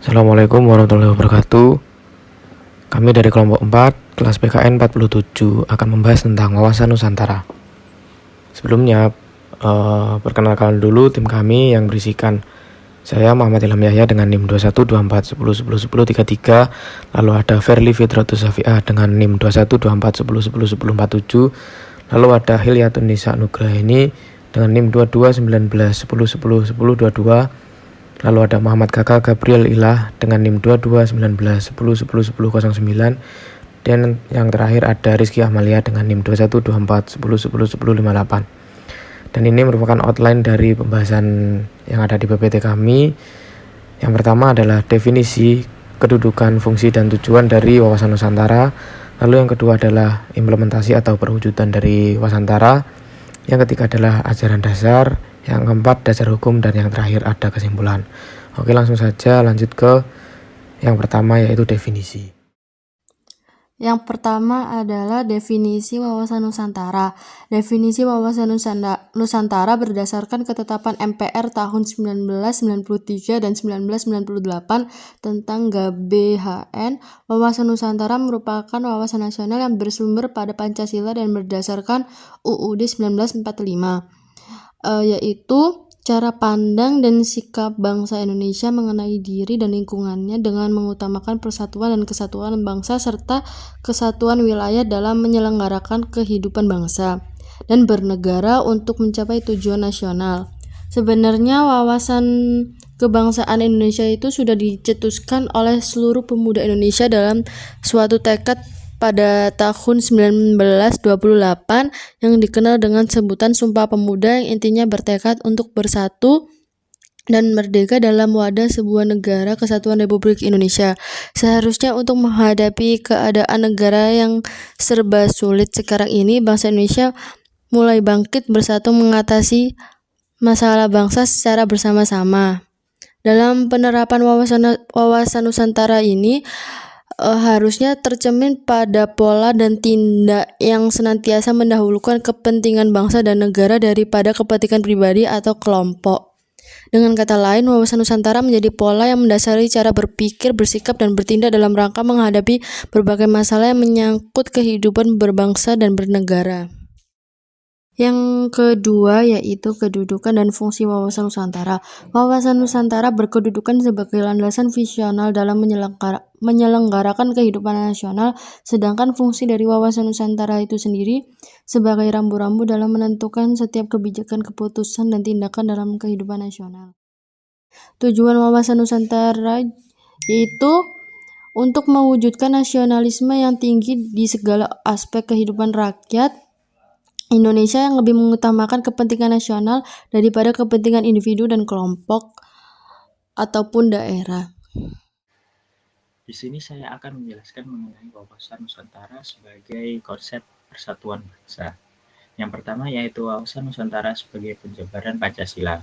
Assalamualaikum warahmatullahi wabarakatuh. Kami dari kelompok 4, kelas PKN 47 akan membahas tentang wawasan Nusantara. Sebelumnya, perkenalkan dulu tim kami yang berisikan saya Muhammad Ilham Yahya dengan NIM 212410101033, lalu ada Verly Fitratus Safiah dengan NIM 212410101047, lalu ada Hilyatun Nisa Nugraini dengan NIM 221910101022, lalu ada Muhammad Kakak Gabriel Ilah dengan NIM 221910101009, dan yang terakhir ada Rizky Ahmalia dengan NIM 212410101058. Dan ini merupakan outline dari pembahasan yang ada di PPT kami. Yang pertama adalah definisi, kedudukan, fungsi, dan tujuan dari wawasan Nusantara. Lalu yang kedua adalah implementasi atau perwujudan dari Wasantara. Yang ketiga adalah ajaran dasar. Yang keempat dasar hukum, dan yang terakhir ada kesimpulan. Oke, langsung saja lanjut ke yang pertama, yaitu definisi. Yang pertama adalah definisi wawasan Nusantara. Definisi wawasan Nusantara berdasarkan ketetapan MPR tahun 1993 dan 1998 tentang GBHN. Wawasan Nusantara merupakan wawasan nasional yang bersumber pada Pancasila dan berdasarkan UUD 1945, yaitu cara pandang dan sikap bangsa Indonesia mengenai diri dan lingkungannya dengan mengutamakan persatuan dan kesatuan bangsa serta kesatuan wilayah dalam menyelenggarakan kehidupan bangsa dan bernegara untuk mencapai tujuan nasional. Sebenarnya wawasan kebangsaan Indonesia itu sudah dicetuskan oleh seluruh pemuda Indonesia dalam suatu tekad pada tahun 1928 yang dikenal dengan sebutan Sumpah Pemuda, yang intinya bertekad untuk bersatu dan merdeka dalam wadah sebuah negara kesatuan Republik Indonesia. Seharusnya untuk menghadapi keadaan negara yang serba sulit sekarang ini, bangsa Indonesia mulai bangkit bersatu mengatasi masalah bangsa secara bersama-sama. Dalam penerapan wawasan Nusantara ini harusnya tercermin pada pola dan tindak yang senantiasa mendahulukan kepentingan bangsa dan negara daripada kepentingan pribadi atau kelompok. Dengan kata lain, wawasan Nusantara menjadi pola yang mendasari cara berpikir, bersikap, dan bertindak dalam rangka menghadapi berbagai masalah yang menyangkut kehidupan berbangsa dan bernegara. Yang kedua yaitu kedudukan dan fungsi wawasan Nusantara. Wawasan Nusantara berkedudukan sebagai landasan visional dalam menyelenggarakan kehidupan nasional, sedangkan fungsi dari wawasan Nusantara itu sendiri sebagai rambu-rambu dalam menentukan setiap kebijakan, keputusan, dan tindakan dalam kehidupan nasional. Tujuan wawasan Nusantara itu untuk mewujudkan nasionalisme yang tinggi di segala aspek kehidupan rakyat Indonesia yang lebih mengutamakan kepentingan nasional daripada kepentingan individu dan kelompok ataupun daerah. Di sini saya akan menjelaskan mengenai wawasan Nusantara sebagai konsep persatuan bangsa. Yang pertama yaitu wawasan Nusantara sebagai penjabaran Pancasila.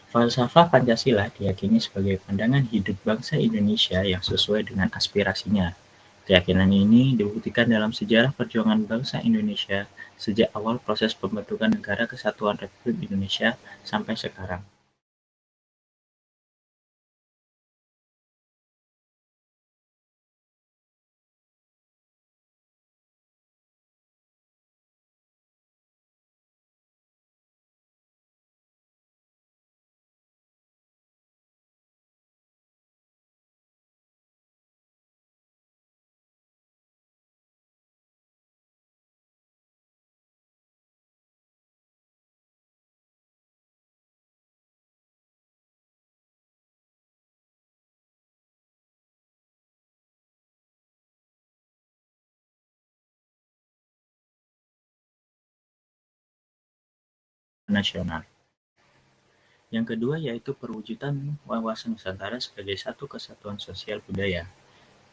Falsafah Pancasila diyakini sebagai pandangan hidup bangsa Indonesia yang sesuai dengan aspirasinya. Keyakinan ini dibuktikan dalam sejarah perjuangan bangsa Indonesia sejak awal proses pembentukan Negara Kesatuan Republik Indonesia sampai sekarang. Nasional. Yang kedua yaitu perwujudan wawasan Nusantara sebagai satu kesatuan sosial budaya.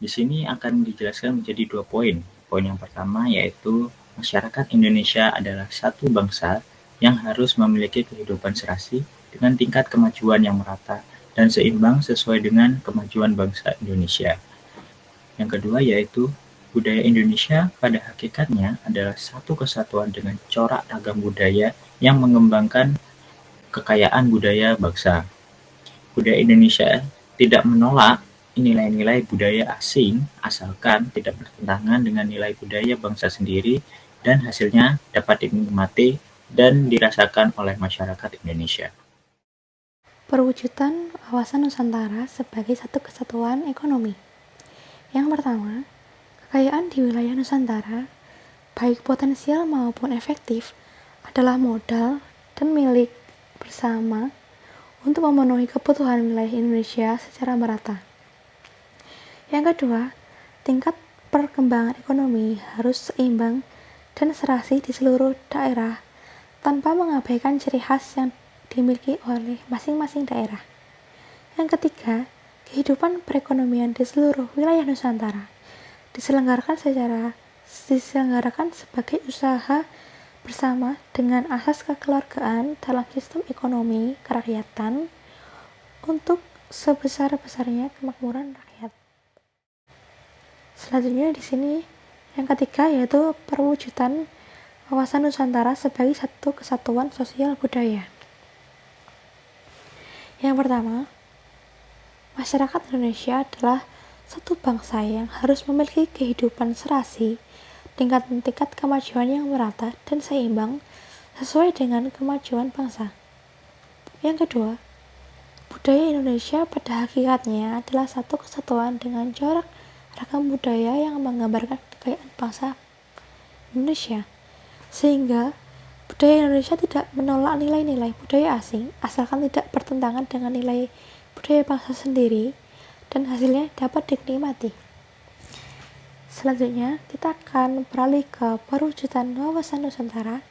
Di sini akan dijelaskan menjadi 2 poin. Poin yang pertama yaitu masyarakat Indonesia adalah satu bangsa yang harus memiliki kehidupan serasi dengan tingkat kemajuan yang merata dan seimbang sesuai dengan kemajuan bangsa Indonesia. Yang kedua yaitu budaya Indonesia pada hakikatnya adalah satu kesatuan dengan corak ragam budaya yang mengembangkan kekayaan budaya bangsa. Budaya Indonesia tidak menolak nilai-nilai budaya asing asalkan tidak bertentangan dengan nilai budaya bangsa sendiri dan hasilnya dapat dinikmati dan dirasakan oleh masyarakat Indonesia. Perwujudan wawasan Nusantara sebagai satu kesatuan ekonomi. Yang pertama, kekayaan di wilayah Nusantara, baik potensial maupun efektif, adalah modal dan milik bersama untuk memenuhi kebutuhan wilayah Indonesia secara merata. Yang kedua, tingkat perkembangan ekonomi harus seimbang dan serasi di seluruh daerah tanpa mengabaikan ciri khas yang dimiliki oleh masing-masing daerah. Yang ketiga, kehidupan perekonomian di seluruh wilayah Nusantara diselenggarakan sebagai usaha bersama dengan asas kekeluargaan dalam sistem ekonomi kerakyatan untuk sebesar-besarnya kemakmuran rakyat. Selanjutnya di sini yang ketiga yaitu perwujudan wawasan Nusantara sebagai satu kesatuan sosial budaya. Yang pertama, masyarakat Indonesia adalah satu bangsa yang harus memiliki kehidupan serasi dengan tingkat kemajuan yang merata dan seimbang sesuai dengan kemajuan bangsa. Yang kedua, budaya Indonesia pada hakikatnya adalah satu kesatuan dengan corak ragam budaya yang menggambarkan kekayaan bangsa Indonesia, sehingga budaya Indonesia tidak menolak nilai-nilai budaya asing asalkan tidak bertentangan dengan nilai budaya bangsa sendiri dan hasilnya dapat dinikmati. Selanjutnya, kita akan beralih ke perwujudan wawasan Nusantara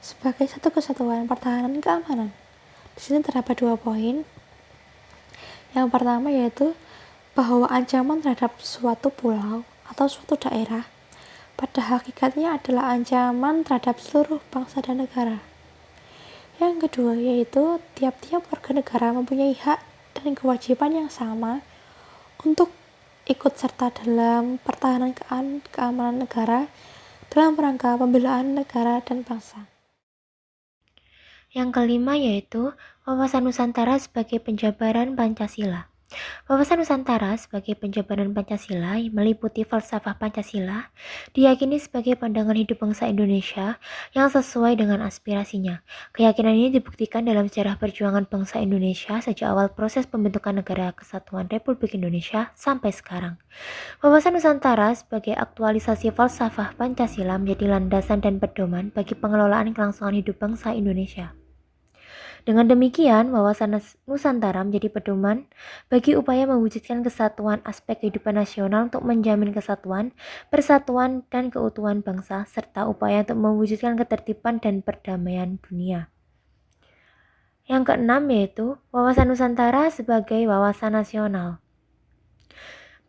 sebagai satu kesatuan pertahanan keamanan. Di sini terdapat 2 poin. Yang pertama yaitu bahwa ancaman terhadap suatu pulau atau suatu daerah pada hakikatnya adalah ancaman terhadap seluruh bangsa dan negara. Yang kedua yaitu tiap-tiap warga negara mempunyai hak dan kewajiban yang sama untuk ikut serta dalam pertahanan keamanan negara dalam rangka pembelaan negara dan bangsa. Yang kelima yaitu wawasan Nusantara sebagai penjabaran Pancasila. Wawasan Nusantara sebagai penjabaran Pancasila yang meliputi falsafah Pancasila diyakini sebagai pandangan hidup bangsa Indonesia yang sesuai dengan aspirasinya. Keyakinan ini dibuktikan dalam sejarah perjuangan bangsa Indonesia sejak awal proses pembentukan Negara Kesatuan Republik Indonesia sampai sekarang. Wawasan Nusantara sebagai aktualisasi falsafah Pancasila menjadi landasan dan pedoman bagi pengelolaan kelangsungan hidup bangsa Indonesia. Dengan demikian, wawasan Nusantara menjadi pedoman bagi upaya mewujudkan kesatuan aspek kehidupan nasional untuk menjamin kesatuan, persatuan, dan keutuhan bangsa, serta upaya untuk mewujudkan ketertiban dan perdamaian dunia. Yang keenam yaitu wawasan Nusantara sebagai wawasan nasional.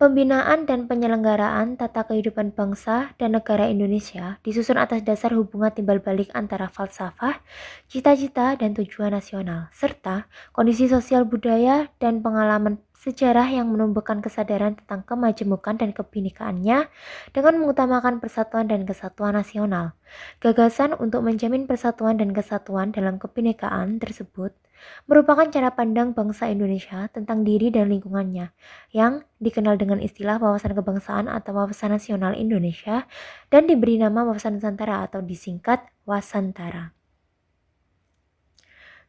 Pembinaan dan penyelenggaraan tata kehidupan bangsa dan negara Indonesia disusun atas dasar hubungan timbal balik antara falsafah, cita-cita, dan tujuan nasional, serta kondisi sosial budaya dan pengalaman sejarah yang menumbuhkan kesadaran tentang kemajemukan dan kebinekaannya dengan mengutamakan persatuan dan kesatuan nasional. Gagasan untuk menjamin persatuan dan kesatuan dalam kebinekaan tersebut merupakan cara pandang bangsa Indonesia tentang diri dan lingkungannya yang dikenal dengan istilah wawasan kebangsaan atau wawasan nasional Indonesia dan diberi nama wawasan Nusantara atau disingkat Wasantara.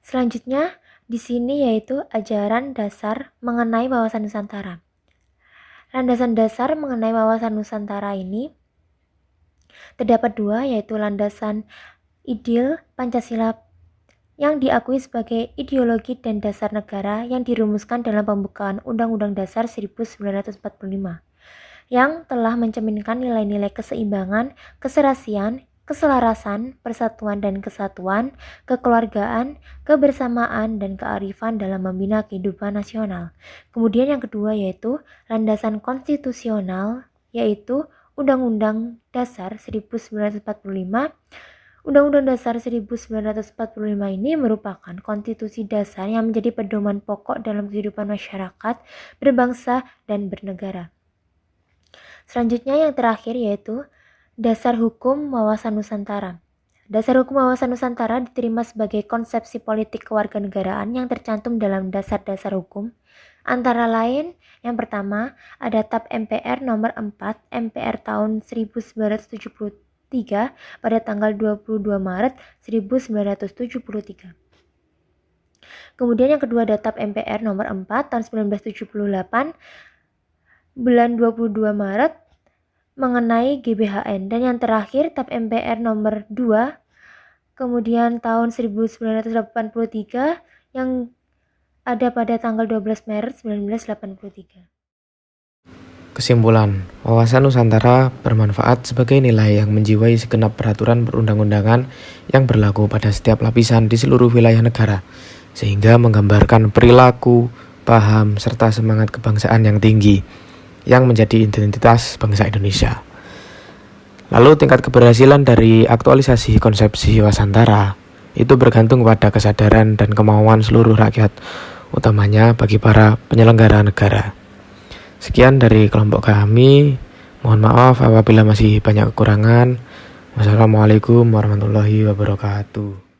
Selanjutnya di sini yaitu ajaran dasar mengenai wawasan Nusantara. Landasan dasar mengenai wawasan Nusantara ini terdapat 2 yaitu landasan ideal Pancasila yang diakui sebagai ideologi dan dasar negara yang dirumuskan dalam pembukaan Undang-Undang Dasar 1945 yang telah mencerminkan nilai-nilai keseimbangan, keserasian, keselarasan, persatuan dan kesatuan, kekeluargaan, kebersamaan, dan kearifan dalam membina kehidupan nasional. Kemudian yang kedua yaitu landasan konstitusional yaitu Undang-Undang Dasar 1945. Undang-Undang Dasar 1945 ini merupakan konstitusi dasar yang menjadi pedoman pokok dalam kehidupan masyarakat, berbangsa, dan bernegara. Selanjutnya yang terakhir yaitu Dasar Hukum Wawasan Nusantara. Dasar hukum wawasan Nusantara diterima sebagai konsepsi politik kewarganegaraan yang tercantum dalam dasar-dasar hukum. Antara lain, yang pertama ada TAP MPR nomor 4 MPR tahun 1973 pada tanggal 22 Maret 1973. Kemudian yang kedua ada TAP MPR nomor 4 tahun 1978 bulan 22 Maret mengenai GBHN, dan yang terakhir TAP MPR nomor 2 kemudian tahun 1983 yang ada pada tanggal 12 Maret 1983. Kesimpulan, wawasan Nusantara bermanfaat sebagai nilai yang menjiwai segenap peraturan perundang-undangan yang berlaku pada setiap lapisan di seluruh wilayah negara, sehingga menggambarkan perilaku, paham, serta semangat kebangsaan yang tinggi, yang menjadi identitas bangsa Indonesia. Lalu tingkat keberhasilan dari aktualisasi konsepsi Wasantara itu bergantung pada kesadaran dan kemauan seluruh rakyat, utamanya bagi para penyelenggara negara. Sekian dari kelompok kami, mohon maaf apabila masih banyak kekurangan. Wassalamualaikum warahmatullahi wabarakatuh.